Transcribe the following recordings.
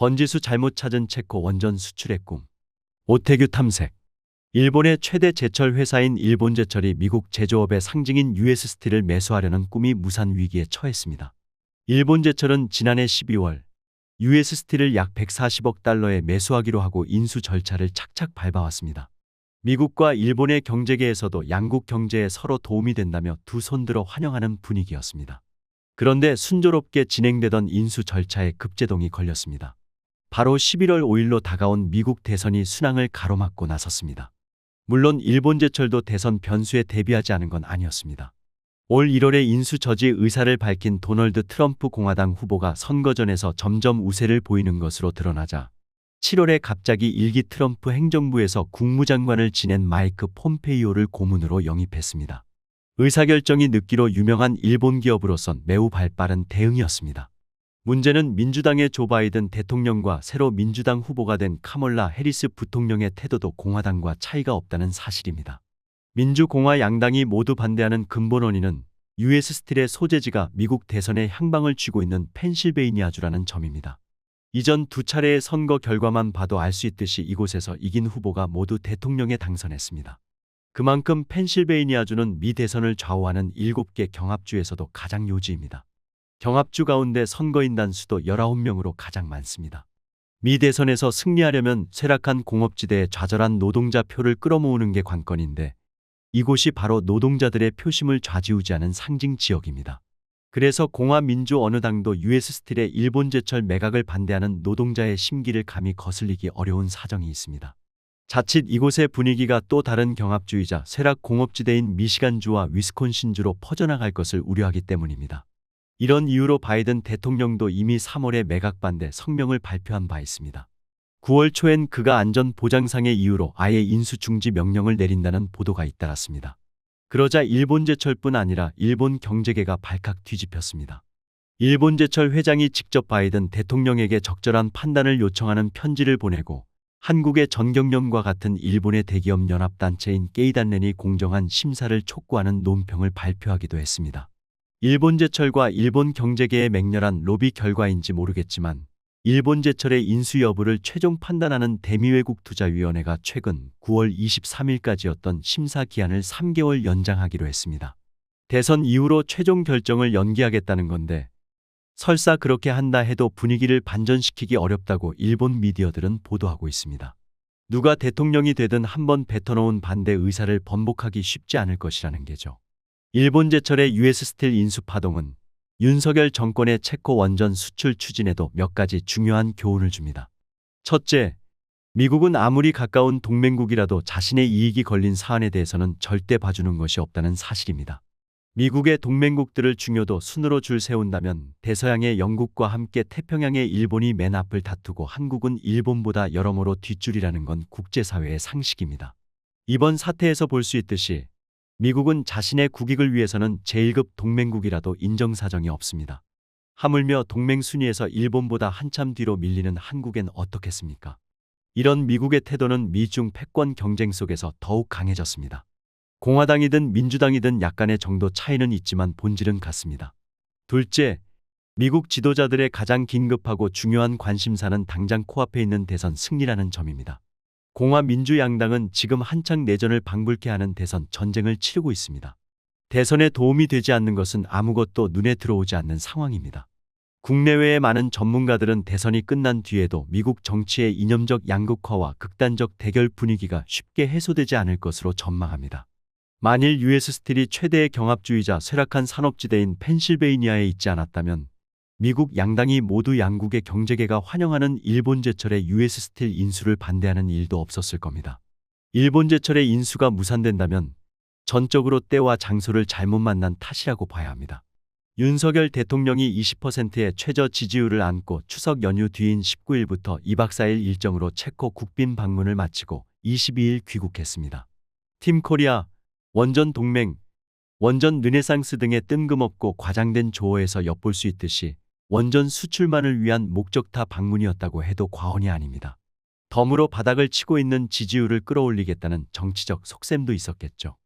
번지수 잘못 찾은 체코 원전 수출의 꿈. 오태규 탐색. 일본의 최대 제철 회사인 일본제철이 미국 제조업의 상징인 US 스틸을 매수하려는 꿈이 무산 위기에 처했습니다. 일본제철은 지난해 12월 US 스틸을 약 140억 달러에 매수하기로 하고 인수 절차를 착착 밟아왔습니다. 미국과 일본의 경제계에서도 양국 경제에 서로 도움이 된다며 두 손 들어 환영하는 분위기였습니다. 그런데 순조롭게 진행되던 인수 절차에 급제동이 걸렸습니다. 바로 11월 5일로 다가온 미국 대선이 순항을 가로막고 나섰습니다. 물론 일본제철도 대선 변수에 대비하지 않은 건 아니었습니다. 올 1월에 인수 저지 의사를 밝힌 도널드 트럼프 공화당 후보가 선거전에서 점점 우세를 보이는 것으로 드러나자 7월에 갑자기 일기 트럼프 행정부에서 국무장관을 지낸 마이크 폼페이오를 고문으로 영입했습니다. 의사결정이 늦기로 유명한 일본 기업으로선 매우 발빠른 대응이었습니다. 문제는 민주당의 조 바이든 대통령과 새로 민주당 후보가 된 카멀라 해리스 부통령의 태도도 공화당과 차이가 없다는 사실입니다. 민주공화 양당이 모두 반대하는 근본 원인은 US 스틸의 소재지가 미국 대선에 향방을 쥐고 있는 펜실베이니아주라는 점입니다. 이전 두 차례의 선거 결과만 봐도 알 수 있듯이 이곳에서 이긴 후보가 모두 대통령에 당선했습니다. 그만큼 펜실베이니아주는 미 대선을 좌우하는 7개 경합주에서도 가장 요지입니다. 경합주 가운데 선거인단 수도 19명으로 가장 많습니다. 미 대선에서 승리하려면 쇠락한 공업지대에 좌절한 노동자 표를 끌어모으는 게 관건인데 이곳이 바로 노동자들의 표심을 좌지우지하는 상징 지역입니다. 그래서 공화 민주 어느 당도 US 스틸의 일본제철 매각을 반대하는 노동자의 심기를 감히 거슬리기 어려운 사정이 있습니다. 자칫 이곳의 분위기가 또 다른 경합주이자 쇠락 공업지대인 미시간주와 위스콘신주로 퍼져나갈 것을 우려하기 때문입니다. 이런 이유로 바이든 대통령도 이미 3월에 매각 반대 성명을 발표한 바 있습니다. 9월 초엔 그가 안전보장상의 이유로 아예 인수 중지 명령을 내린다는 보도가 잇따랐습니다. 그러자 일본제철뿐 아니라 일본 경제계가 발칵 뒤집혔습니다. 일본제철 회장이 직접 바이든 대통령에게 적절한 판단을 요청하는 편지를 보내고 한국의 전경련과 같은 일본의 대기업 연합단체인 게이단렌이 공정한 심사를 촉구하는 논평을 발표하기도 했습니다. 일본제철과 일본 경제계의 맹렬한 로비 결과인지 모르겠지만 일본제철의 인수 여부를 최종 판단하는 대미외국투자위원회가 최근 9월 23일까지였던 심사 기한을 3개월 연장하기로 했습니다. 대선 이후로 최종 결정을 연기하겠다는 건데 설사 그렇게 한다 해도 분위기를 반전시키기 어렵다고 일본 미디어들은 보도하고 있습니다. 누가 대통령이 되든 한번 뱉어놓은 반대 의사를 번복하기 쉽지 않을 것이라는 게죠. 일본제철의 US 스틸 인수 파동은 윤석열 정권의 체코 원전 수출 추진에도 몇 가지 중요한 교훈을 줍니다. 첫째, 미국은 아무리 가까운 동맹국이라도 자신의 이익이 걸린 사안에 대해서는 절대 봐주는 것이 없다는 사실입니다. 미국의 동맹국들을 중요도 순으로 줄 세운다면 대서양의 영국과 함께 태평양의 일본이 맨 앞을 다투고 한국은 일본보다 여러모로 뒷줄이라는 건 국제사회의 상식입니다. 이번 사태에서 볼 수 있듯이 미국은 자신의 국익을 위해서는 제1급 동맹국이라도 인정사정이 없습니다. 하물며 동맹 순위에서 일본보다 한참 뒤로 밀리는 한국엔 어떻겠습니까? 이런 미국의 태도는 미중 패권 경쟁 속에서 더욱 강해졌습니다. 공화당이든 민주당이든 약간의 정도 차이는 있지만 본질은 같습니다. 둘째, 미국 지도자들의 가장 긴급하고 중요한 관심사는 당장 코앞에 있는 대선 승리라는 점입니다. 공화 민주 양당은 지금 한창 내전을 방불케 하는 대선 전쟁을 치르고 있습니다. 대선에 도움이 되지 않는 것은 아무것도 눈에 들어오지 않는 상황입니다. 국내외의 많은 전문가들은 대선이 끝난 뒤에도 미국 정치의 이념적 양극화와 극단적 대결 분위기가 쉽게 해소되지 않을 것으로 전망합니다. 만일 US 스틸이 최대의 경합주의자 쇠락한 산업지대인 펜실베이니아에 있지 않았다면 미국 양당이 모두 양국의 경제계가 환영하는 일본제철의 US 스틸 인수를 반대하는 일도 없었을 겁니다. 일본제철의 인수가 무산된다면 전적으로 때와 장소를 잘못 만난 탓이라고 봐야 합니다. 윤석열 대통령이 20%의 최저 지지율을 안고 추석 연휴 뒤인 19일부터 2박 4일 일정으로 체코 국빈 방문을 마치고 22일 귀국했습니다. 팀 코리아, 원전 동맹, 원전 르네상스 등의 뜬금없고 과장된 조어에서 엿볼 수 있듯이 원전 수출만을 위한 목적타 방문이었다고 해도 과언이 아닙니다. 덤으로 바닥을 치고 있는 지지율을 끌어올리겠다는 정치적 속셈도 있었겠죠.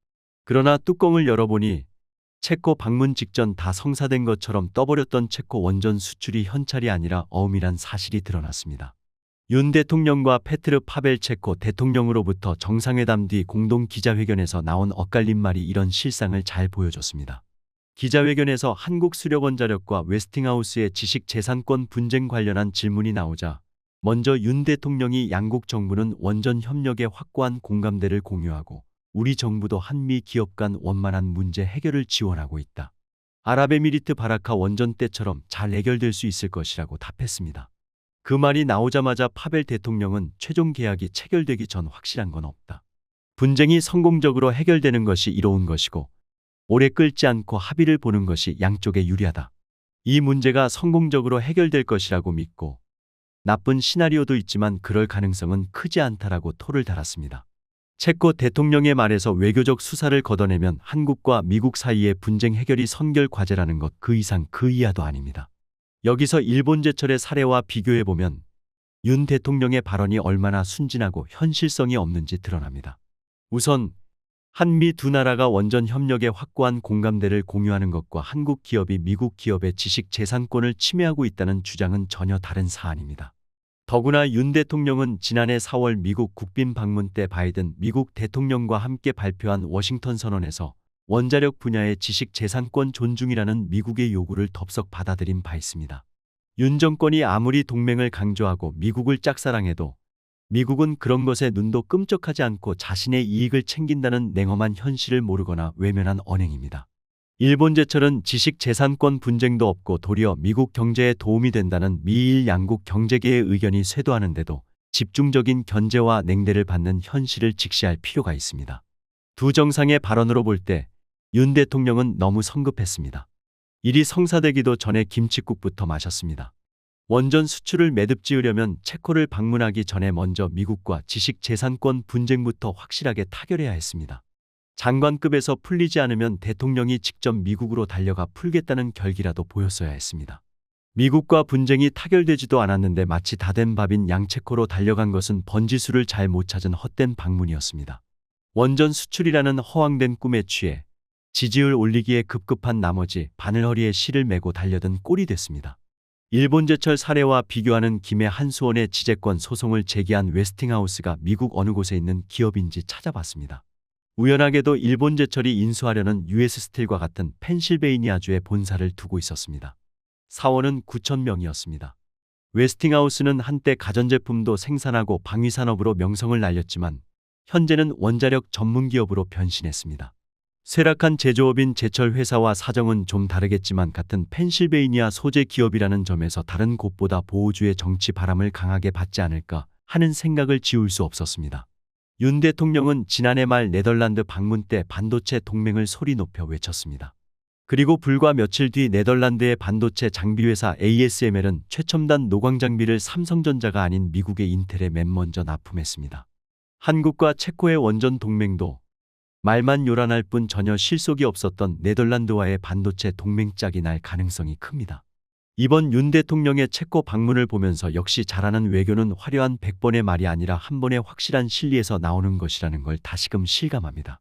그러나 뚜껑을 열어보니 체코 방문 직전 다 성사된 것처럼 떠버렸던 체코 원전 수출이 현찰이 아니라 어음이란 사실이 드러났습니다. 윤 대통령과 페트르 파벨 체코 대통령으로부터 정상회담 뒤 공동 기자회견에서 나온 엇갈린 말이 이런 실상을 잘 보여줬습니다. 기자회견에서 한국수력원자력과 웨스팅하우스의 지식재산권 분쟁 관련한 질문이 나오자 먼저 윤 대통령이 양국 정부는 원전 협력에 확고한 공감대를 공유하고 우리 정부도 한미 기업 간 원만한 문제 해결을 지원하고 있다. 아랍에미리트 바라카 원전 때처럼 잘 해결될 수 있을 것이라고 답했습니다. 그 말이 나오자마자 파벨 대통령은 최종 계약이 체결되기 전 확실한 건 없다. 분쟁이 성공적으로 해결되는 것이 이로운 것이고 오래 끌지 않고 합의를 보는 것이 양쪽에 유리하다. 이 문제가 성공적으로 해결될 것이라고 믿고 나쁜 시나리오도 있지만 그럴 가능성은 크지 않다라고 토를 달았습니다. 체코 대통령의 말에서 외교적 수사를 걷어내면 한국과 미국 사이의 분쟁 해결이 선결 과제라는 것 그 이상 그 이하도 아닙니다. 여기서 일본 제철의 사례와 비교해보면 윤 대통령의 발언이 얼마나 순진하고 현실성이 없는지 드러납니다. 우선 한미 두 나라가 원전 협력에 확고한 공감대를 공유하는 것과 한국 기업이 미국 기업의 지식 재산권을 침해하고 있다는 주장은 전혀 다른 사안입니다. 더구나 윤 대통령은 지난해 4월 미국 국빈 방문 때 바이든 미국 대통령과 함께 발표한 워싱턴 선언에서 원자력 분야의 지식 재산권 존중이라는 미국의 요구를 덥석 받아들인 바 있습니다. 윤 정권이 아무리 동맹을 강조하고 미국을 짝사랑해도 미국은 그런 것에 눈도 끔찍하지 않고 자신의 이익을 챙긴다는 냉엄한 현실을 모르거나 외면한 언행입니다. 일본 제철은 지식 재산권 분쟁도 없고 도리어 미국 경제에 도움이 된다는 미일 양국 경제계의 의견이 쇄도하는데도 집중적인 견제와 냉대를 받는 현실을 직시할 필요가 있습니다. 두 정상의 발언으로 볼 때 윤 대통령은 너무 성급했습니다. 일이 성사되기도 전에 김칫국부터 마셨습니다. 원전 수출을 매듭지으려면 체코를 방문하기 전에 먼저 미국과 지식재산권 분쟁부터 확실하게 타결해야 했습니다. 장관급에서 풀리지 않으면 대통령이 직접 미국으로 달려가 풀겠다는 결기라도 보였어야 했습니다. 미국과 분쟁이 타결되지도 않았는데 마치 다 된 밥인 양체코로 달려간 것은 번지수를 잘 못 찾은 헛된 방문이었습니다. 원전 수출이라는 허황된 꿈에 취해 지지율 올리기에 급급한 나머지 바늘허리에 실을 메고 달려든 꼴이 됐습니다. 일본 제철 사례와 비교하는 김에 한수원의 지재권 소송을 제기한 웨스팅하우스가 미국 어느 곳에 있는 기업인지 찾아봤습니다. 우연하게도 일본 제철이 인수하려는 US 스틸과 같은 펜실베이니아주에 본사를 두고 있었습니다. 사원은 9,000명이었습니다. 웨스팅하우스는 한때 가전제품도 생산하고 방위산업으로 명성을 날렸지만 현재는 원자력 전문기업으로 변신했습니다. 쇠락한 제조업인 제철 회사와 사정은 좀 다르겠지만 같은 펜실베이니아 소재 기업이라는 점에서 다른 곳보다 보호주의 정치 바람을 강하게 받지 않을까 하는 생각을 지울 수 없었습니다. 윤 대통령은 지난해 말 네덜란드 방문 때 반도체 동맹을 소리 높여 외쳤습니다. 그리고 불과 며칠 뒤 네덜란드의 반도체 장비회사 ASML은 최첨단 노광 장비를 삼성전자가 아닌 미국의 인텔에 맨 먼저 납품했습니다. 한국과 체코의 원전 동맹도 말만 요란할 뿐 전혀 실속이 없었던 네덜란드와의 반도체 동맹 짝이 날 가능성이 큽니다. 이번 윤 대통령의 체코 방문을 보면서 역시 잘하는 외교는 화려한 100번의 말이 아니라 한 번의 확실한 실리에서 나오는 것이라는 걸 다시금 실감합니다.